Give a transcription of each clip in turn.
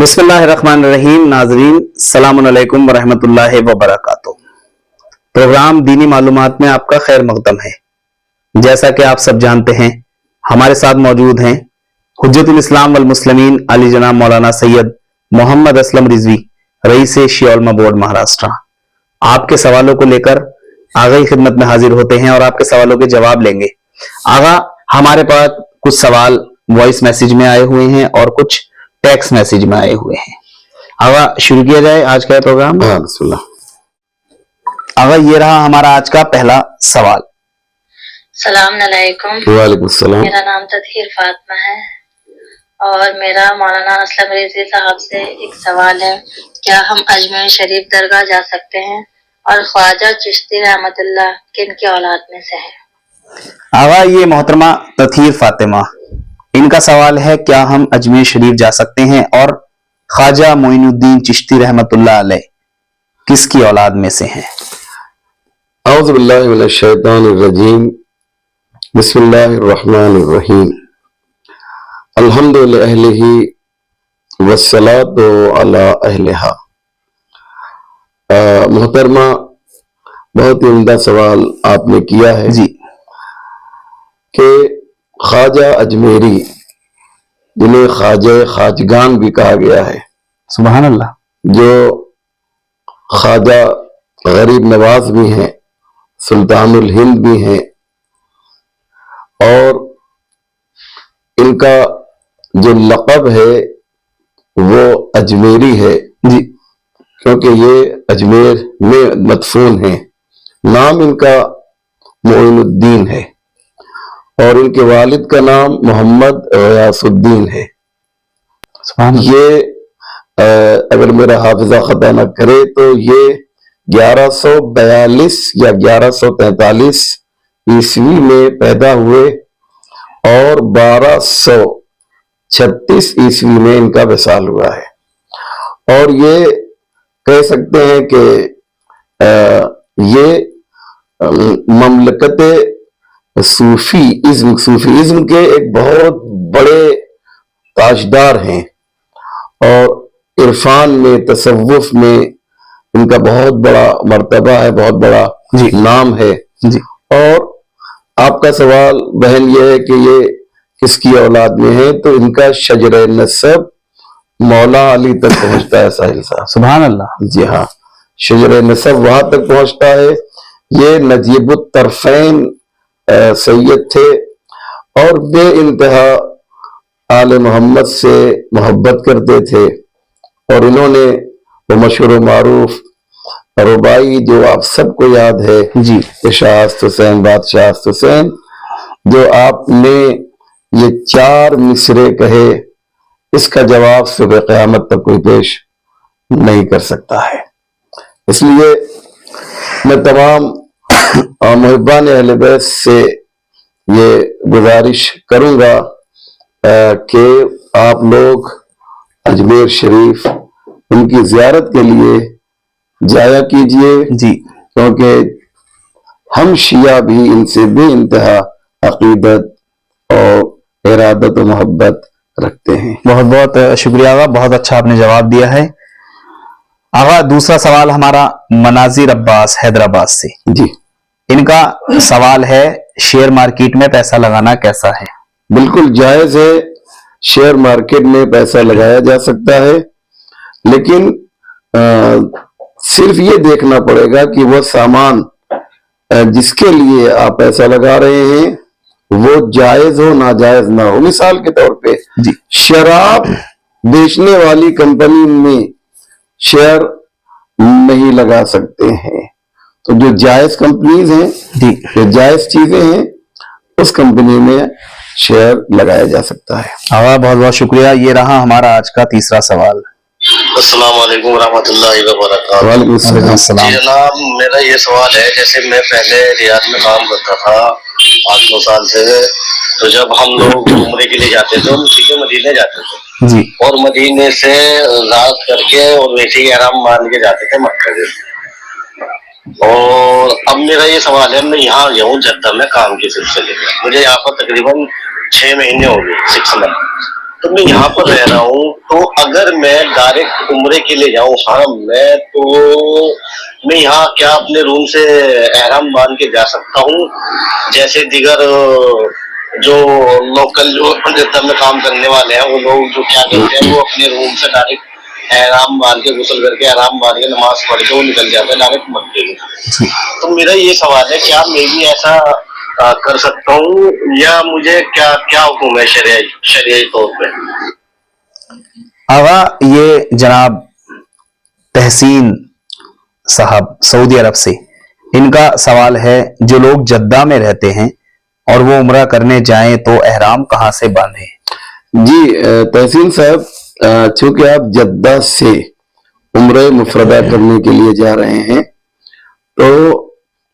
بسم اللہ الرحمن الرحیم. ناظرین السلام علیکم ورحمۃ اللہ وبرکاتہ. پروگرام دینی معلومات میں آپ کا خیر مقدم ہے. جیسا کہ آپ سب جانتے ہیں ہمارے ساتھ موجود ہیں حجت الاسلام والمسلمین علی جناب مولانا سید محمد اسلم رضوی, رئیس شیعہ علماء بورڈ مہاراشٹرا. آپ کے سوالوں کو لے کر آگا کی خدمت میں حاضر ہوتے ہیں اور آپ کے سوالوں کے جواب لیں گے. آگا ہمارے پاس کچھ سوال وائس میسج میں آئے ہوئے ہیں اور کچھ ٹیکسٹ میسج میں آئے ہوئے ہیں. آگا شروع کیا جائے آج کا پروگرام. بسم اللہ. آگا یہ رہا ہمارا آج کا پہلا سوال. السلام علیکم. وعلیکم السلام. میرا نام تطہیر فاطمہ ہے اور میرا مولانا اسلم رضوی صاحب سے ایک سوال ہے. کیا ہم اجمیر شریف درگاہ جا سکتے ہیں اور خواجہ چشتی رحمت اللہ کن کی اولاد میں سے ہے؟ آگا یہ محترمہ تطہیر فاطمہ, ان کا سوال ہے کیا ہم اجمیر شریف جا سکتے ہیں اور خواجہ معین الدین چشتی رحمت اللہ علیہ کس کی اولاد میں سے ہیں؟ اعوذ باللہ من الشیطان الرجیم. بسم اللہ الرحمن الرحیم. الحمد للہ والصلاۃ علی اہلہا. محترمہ بہت ہی عمدہ سوال آپ نے کیا ہے جی. کہ خواجہ اجمیری جنہیں خواجہ خواجگان بھی کہا گیا ہے, سبحان اللہ, جو خواجہ غریب نواز بھی ہیں, سلطان الہند بھی ہیں, اور ان کا جو لقب ہے وہ اجمیری ہے جی, کیونکہ یہ اجمیر میں مدفون ہیں. نام ان کا معین الدین ہے اور ان کے والد کا نام محمد غیاث الدین ہے. سبحان اللہ. یہ اگر میرا حافظہ خطا نہ کرے تو یہ 1142 یا 1143 عیسوی میں پیدا ہوئے اور 1236 عیسوی میں ان کا وصال ہوا ہے. اور یہ کہہ سکتے ہیں کہ یہ مملکت صوفی ازم کے ایک بہت بڑے تاجدار ہیں اور عرفان میں, تصوف میں ان کا بہت بڑا مرتبہ ہے, بہت بڑا نام ہے. جی. اور آپ کا سوال بہن یہ ہے کہ یہ کس کی اولاد میں ہے, تو ان کا شجر نسب مولا علی تک پہنچتا ہے. ساحل صاحب سبحان اللہ. جی ہاں, شجر نسب وہاں تک پہنچتا ہے. یہ نجیب الطرفین سید تھے اور بے انتہا آل محمد سے محبت کرتے تھے. اور انہوں نے وہ مشہور و معروف ربائی جو آپ سب کو یاد ہے جی, شاہست حسین بادشاہ حسین, جو آپ نے یہ 4 مصرے کہے, اس کا جواب صبح قیامت تک کوئی پیش نہیں کر سکتا ہے. اس لیے میں تمام محبان اہل بیت سے یہ گزارش کروں گا کہ آپ لوگ اجمیر شریف ان کی زیارت کے لیے جایا کیجئے. جی, کیونکہ ہم شیعہ بھی ان سے بے انتہا عقیدت اور ارادت و محبت رکھتے ہیں. بہت بہت شکریہ آغا, بہت اچھا آپ نے جواب دیا ہے. آغا دوسرا سوال ہمارا مناظر عباس حیدرآباد سے. جی, ان کا سوال ہے شیئر مارکیٹ میں پیسہ لگانا کیسا ہے؟ بالکل جائز ہے, شیئر مارکیٹ میں پیسہ لگایا جا سکتا ہے, لیکن صرف یہ دیکھنا پڑے گا کہ وہ سامان جس کے لیے آپ پیسہ لگا رہے ہیں وہ جائز ہو ناجائز نہ ہو. مثال کے طور پہ جی, شراب بیچنے والی کمپنی میں شیئر نہیں لگا سکتے ہیں, تو جو جائز کمپنیز ہیں, جی, جو جائز چیزیں ہیں, اس کمپنی میں شیئر لگایا جا سکتا ہے. آغا بہت بہت شکریہ. یہ رہا ہمارا آج کا تیسرا سوال. السلام علیکم ورحمۃ اللہ وبرکاتہ. وعلیکم السلام. جی جناب, میرا یہ سوال ہے, جیسے میں پہلے ریاض میں کام کرتا تھا 8-9 سال سے, تو جب ہم لوگ عمرے کے لیے جاتے تھے ہم سیدھے مدینے جاتے تھے جی, اور مدینے سے رات کر کے اور ویسے ہی احرام مان کے جاتے تھے مکہ سے. اور اب میرا یہ سوال ہے, میں یہاں گیا ہوں جدہ میں کام کے سلسلے میں, مجھے یہاں پر تقریباً 6 مہینے ہو گئے, 6 منتھ. تو میں یہاں پر رہ رہا ہوں، تو اگر میں ڈائریکٹ عمرے کے لیے جاؤں حرم میں، تو میں یہاں کیا اپنے روم سے احرام باندھ کے جا سکتا ہوں، جیسے دیگر جو لوکل جو جدہ میں کام کرنے والے ہیں وہ لوگ جو کیا کرتے ہیں وہ اپنے روم سے ڈائریکٹ احرام باندھ کے غسل کر کے احرام باندھ کے نماز پڑھ کے وہ نکل جاتا ہے ڈائریکٹ مکے میں؟ تو میرا یہ سوال ہے کیا میں بھی ایسا کر سکتا ہوں، یا مجھے کیا کیا حکم ہے شرعی طور پہ؟ آغا یہ جناب تحسین صاحب سعودی عرب سے، ان کا سوال ہے جو لوگ جدہ میں رہتے ہیں اور وہ عمرہ کرنے جائیں تو احرام کہاں سے باندھیں؟ جی تحسین صاحب، چونکہ آپ جدہ سے عمرہ مفردہ کرنے کے لیے جا رہے ہیں تو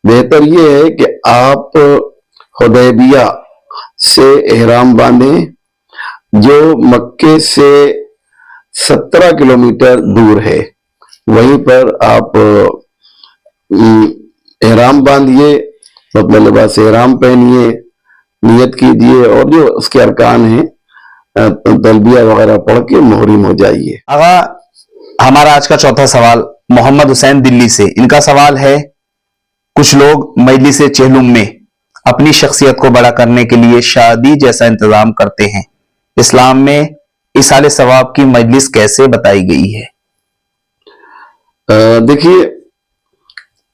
بہتر یہ ہے کہ آپ حدیبیہ سے احرام باندھیں، جو مکے سے 17 کلومیٹر دور ہے، وہیں پر آپ احرام باندھیے، اپنا لباس احرام پہنیے، نیت کیجیے اور جو اس کے ارکان ہیں تلبیہ وغیرہ پڑھ کے محرم ہو جائیے۔ آغا ہمارا آج کا چوتھا سوال محمد حسین دلی سے، ان کا سوال ہے کچھ لوگ مجلس چہلم میں اپنی شخصیت کو بڑا کرنے کے لیے شادی جیسا انتظام کرتے ہیں، اسلام میں ایصال ثواب کی مجلس کیسے بتائی گئی ہے؟ دیکھیے،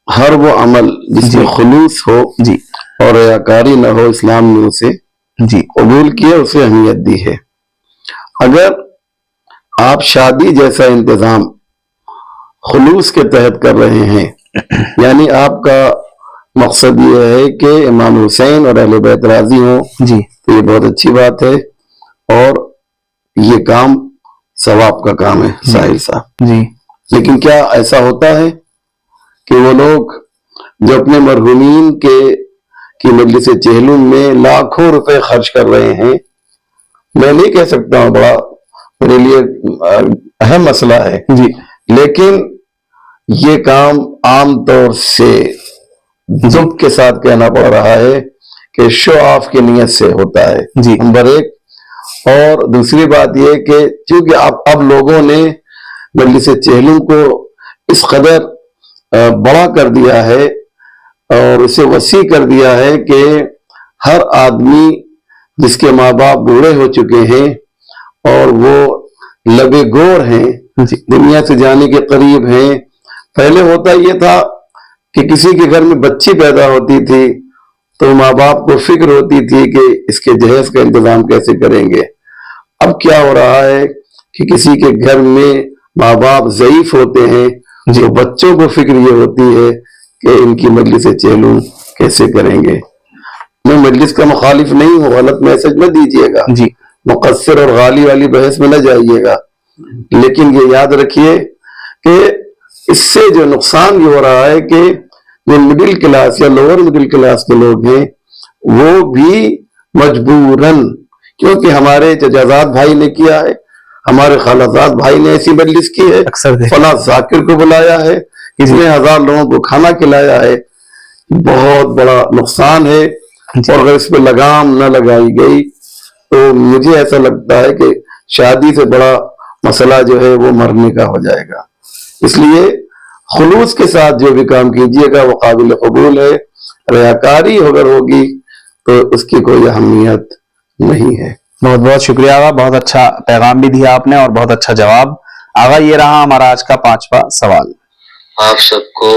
ہر وہ عمل جس میں خلوص ہو جی اور ریاکاری نہ ہو، اسلام نے اسے جی قبول کیا، اسے اہمیت دی ہے۔ اگر آپ شادی جیسا انتظام خلوص کے تحت کر رہے ہیں، یعنی آپ کا مقصد یہ ہے کہ امام حسین اور اہل بیت راضی ہوں، جی تو یہ بہت اچھی بات ہے اور یہ کام ثواب کا کام ہے ساحل صاحب۔ جی لیکن کیا ایسا ہوتا ہے کہ وہ لوگ جو اپنے مرحومین کی مجلس چہلم میں لاکھوں روپے خرچ کر رہے ہیں، میں نہیں کہہ سکتا ہوں، بڑا میرے لیے اہم مسئلہ ہے، جی لیکن یہ کام عام طور سے ضبط کے ساتھ کہنا پڑ رہا ہے کہ شو آف کی نیت سے ہوتا ہے، جی نمبر ایک۔ اور دوسری بات یہ کہ چونکہ اب لوگوں نے مجلس چہلم کو اس قدر بڑا کر دیا ہے اور اسے وسیع کر دیا ہے کہ ہر آدمی جس کے ماں باپ بوڑھے ہو چکے ہیں اور وہ لبے گور ہیں، جی دنیا سے جانے کے قریب ہیں۔ پہلے ہوتا یہ تھا کہ کسی کے گھر میں بچی پیدا ہوتی تھی تو ماں باپ کو فکر ہوتی تھی کہ اس کے جہیز کا انتظام کیسے کریں گے۔ اب کیا ہو رہا ہے کہ کسی کے گھر میں ماں باپ ضعیف ہوتے ہیں، جو بچوں کو فکر یہ ہوتی ہے کہ ان کی مجلس چہلم کیسے کریں گے۔ میں مجلس کا مخالف نہیں ہوں، غلط میسج نہ دیجیے گا، جی مقصر اور غالی والی بحث میں نہ جائیے گا، لیکن یہ یاد رکھیے کہ اس سے جو نقصان یہ ہو رہا ہے کہ جو مڈل کلاس یا لوور مڈل کلاس کے لوگ ہیں وہ بھی مجبوراً، کیونکہ ہمارے ججازات بھائی نے کیا ہے، ہمارے خالزاد بھائی نے ایسی مجلس کی ہے، اکثر فلاں ذاکر کو بلایا ہے، اتنے ہزار لوگوں کو کھانا کھلایا ہے، بہت بڑا نقصان ہے۔ اور اگر اس پہ لگام نہ لگائی گئی تو مجھے ایسا لگتا ہے کہ شادی سے بڑا مسئلہ جو ہے وہ مرنے کا ہو جائے گا۔ اس لیے خلوص کے ساتھ جو بھی کام کیجیے گا وہ قابل قبول ہے، ریاکاری اگر ہوگی تو اس کی کوئی اہمیت نہیں ہے۔ بہت بہت شکریہ آغا، بہت اچھا پیغام بھی دیا آپ نے اور بہت اچھا جواب۔ آغا یہ رہا ہمارا آج کا 5واں سوال۔ آپ سب کو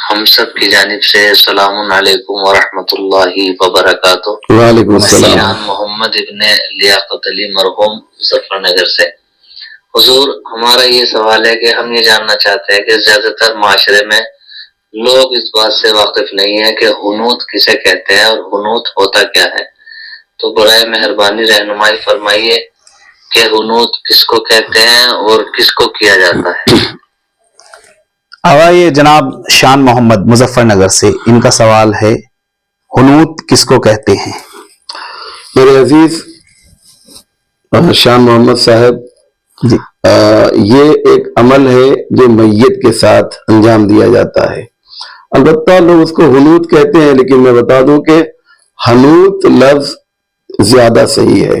ہم سب کی جانب سے السلام علیکم ورحمۃ اللہ وبرکاتہ۔ وعلیکم السلام۔ جان محمد ابن لیاقت علی مرحوم مظفر نگر سے۔ حضور، ہمارا یہ سوال ہے کہ ہم یہ جاننا چاہتے ہیں کہ زیادہ تر معاشرے میں لوگ اس بات سے واقف نہیں ہیں کہ حنوت کسے کہتے ہیں اور حنوت ہوتا کیا ہے، تو برائے مہربانی رہنمائی فرمائیے کہ حنوت کس کو کہتے ہیں اور کس کو کیا جاتا ہے۔ آغا یہ جناب شان محمد مظفر نگر سے، ان کا سوال ہے حنوت کس کو کہتے ہیں؟ میرے عزیز شان محمد صاحب، جی یہ ایک عمل ہے جو میت کے ساتھ انجام دیا جاتا ہے۔ البتہ لوگ اس کو حنوت کہتے ہیں، لیکن میں بتا دوں کہ حنوت لفظ زیادہ صحیح ہے،